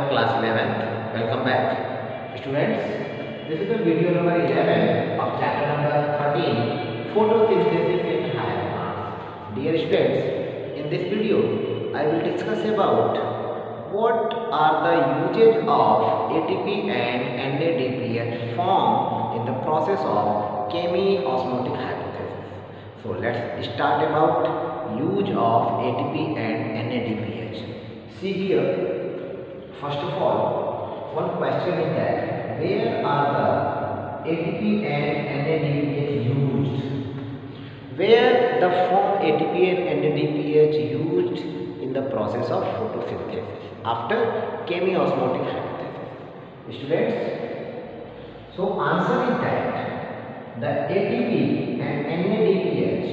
Class 11th. Welcome back, students. This is the video number 11 of chapter number 13, photosynthesis in higher plants. Dear students, in this video I will discuss about what are the usage of ATP and NADPH formed in the process of chemiosmotic hypothesis. So let's start about use of ATP and NADPH. See here. First of all, one question is that where are the ATP and NADPH used? Where the form ATP and NADPH used in the process of photosynthesis after chemiosmotic hypothesis? Students, so answer is that the ATP and NADPH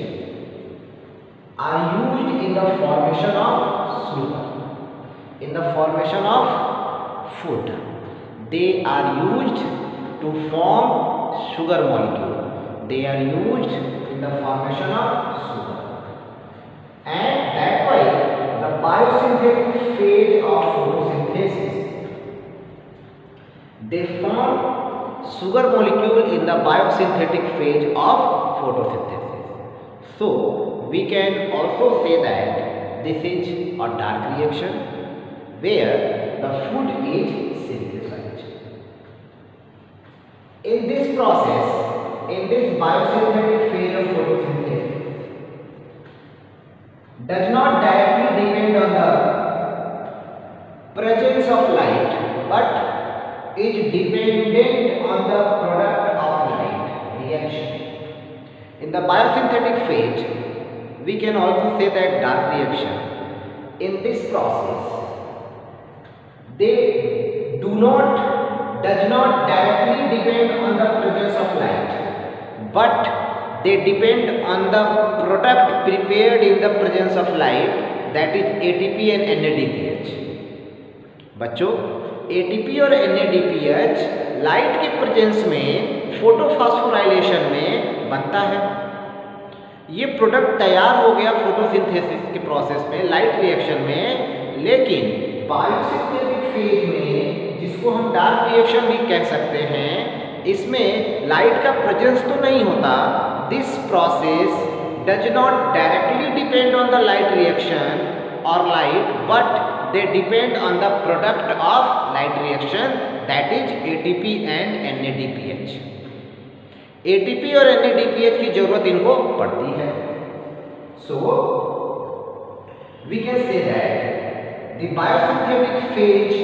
are used in the formation of sugar. In the formation of food, they are used to form sugar molecule. They are used in the formation of sugar, and that why the biosynthetic phase of photosynthesis, they form sugar molecule in the biosynthetic phase of photosynthesis. So we can also say that this is a dark reaction where the food is synthesized. In this process, in this biosynthetic phase of photosynthesis, does not directly depend on the presence of light, but is dependent on the product of light reaction. In the biosynthetic phase, we can also say that dark reaction. In this process, they does not directly depend on the presence of light, but they depend on the product prepared in the presence of light, that is ATP and NADPH. बच्चों, ATP और NADPH light के presence में photophosphorylation में बनता है। ये product तैयार हो गया फोटोसिंथेसिस के प्रोसेस में, लाइट रिएक्शन में, लेकिन बायोसिंथेटिक फेज में, जिसको हम डार्क रिएक्शन भी कह सकते हैं, इसमें लाइट का प्रेजेंस तो नहीं होता। This process does not directly depend on the light reaction और light, but they depend on the product of light reaction, that is ATP and NADPH। ATP और NADPH की जरूरत इनको पड़ती है। So we can say that the biosynthetic phase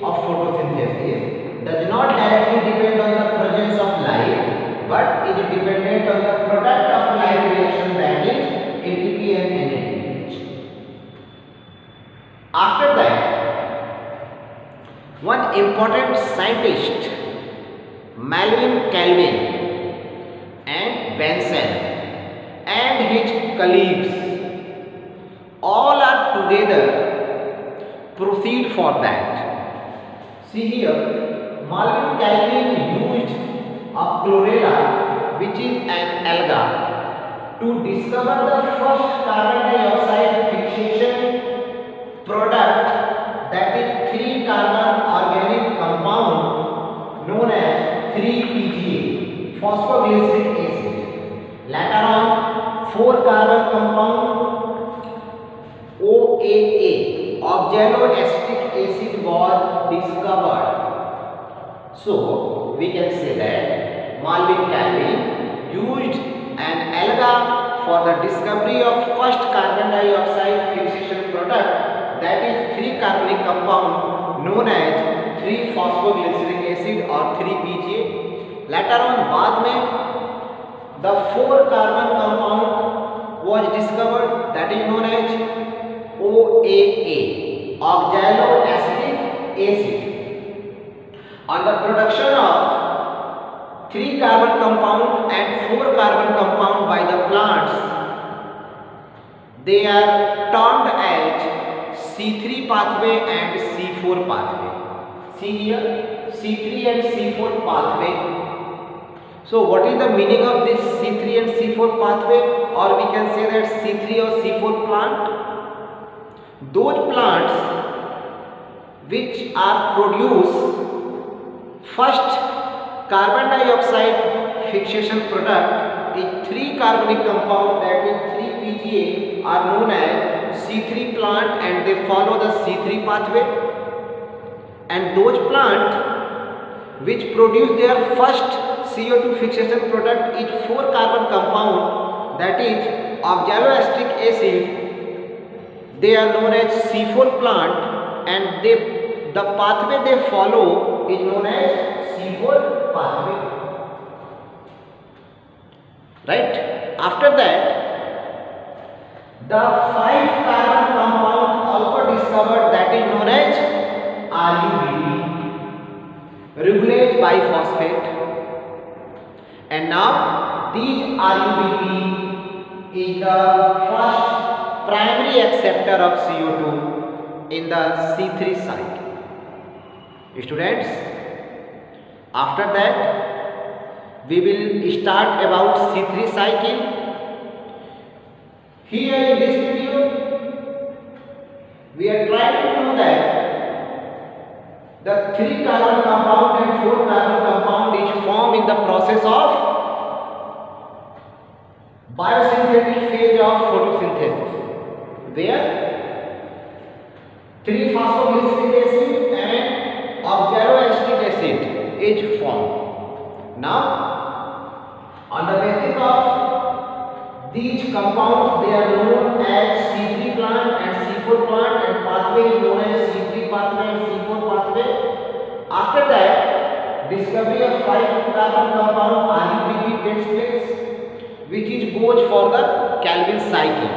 of photosynthesis does not directly depend on the presence of light, but is dependent on the product of light reaction, that is ATP and NADPH. After that, one important scientist, Melvin Calvin and Benson and his colleagues, all are together proceed for that. See here, Melvin Calvin used a chlorella, which is an alga, to discover the first carbon dioxide fixation product, that is 3-carbon organic compound known as 3-PGA, phosphoglyceric acid. Later on, 4-carbon compound OAA, oxaloacetic acid, was discovered. So we can say that Melvin Calvin used an alga for the discovery of first carbon dioxide fixation product, that is 3-carbonic compound known as 3-phosphoglyceric acid or 3-PGA. Later on, बाद में the 4-carbon compound was discovered, that is known as OAA, oxaloacetic acid. On the production of 3-carbon compound and 4-carbon compound by the plants, they are termed as C3 pathway and C4 pathway. See here, C3 and C4 pathway. So what is the meaning of this C3 and C4 pathway, or we can say that C3 or C4 plant? Those plants which are produced. First carbon dioxide fixation product is 3 carbonic compound, that is 3-PGA, are known as C3 plant, and they follow the C3 pathway. And those plant which produce their first CO2 fixation product is 4 carbon compound, that is oxaloacetic acid. They are known as C4 plant, and the pathway they follow is known as C4 pathway. Right? After that, the 5 carbon compound also discovered, that is known as RUBP, ribulose biphosphate. And now these RUBP is the first primary acceptor of CO2 in the C3 cycle. Students, after that we will start about C3 cycle. Here in this video we are trying to know that the 3 carbon compound and 4 carbon compound is formed in the process of biosynthetic phase of photosynthesis, where 3-phosphoglyceric acid and oxaloacetic acid is formed. Now, on the basis of these compounds, they are known as C3 plant and C4 plant, and pathway is known as C3 pathway and C4 pathway. After that, discovery of 5 carbon compound RUBP takes place, which is goes for the Calvin cycle.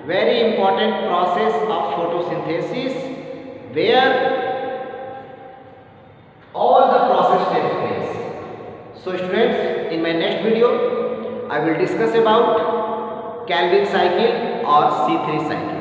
Very important process of photosynthesis, where all the process takes place. So students, in my next video I will discuss about Calvin cycle or C3 cycle.